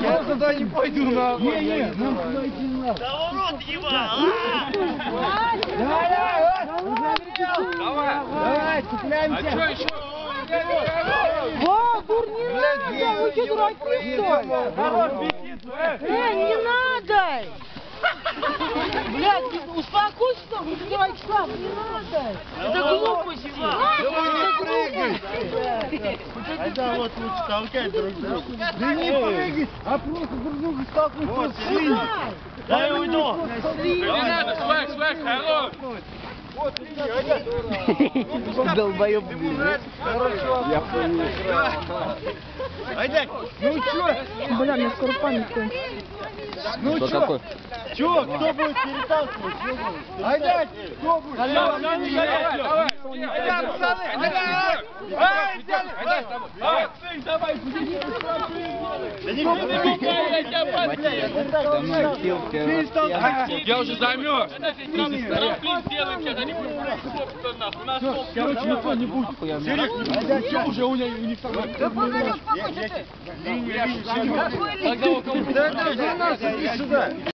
Я туда не пойду, нахуй. Не, нам туда идти не надо. Да в рот ебал! Давай, цепляемся. А что еще? Во, дур, не надо! Вы что, дураки, что ли? Народ бесит. Не надо! Блядь, успокойся там, вы дураки, сам, не надо! Это глупость, Иван! Тогда вот лучше толкать друг друга. Да не прыгать, а просто друг друга столкнуть. Вот, дай уйду. Не надо, свек, хорош. Долбоёб, блядь. Я понял. Айда. Ну чё? Бля, мне скоро память кончится. Ну чё? Чё, кто будет переталкивать? Айда, кто будет? Давай, я уже замерз. Сделаем сейчас, они будут нахуй. У нас короче, никто не будет. Серьезно, уже у них Тогда около... Да, иди сюда.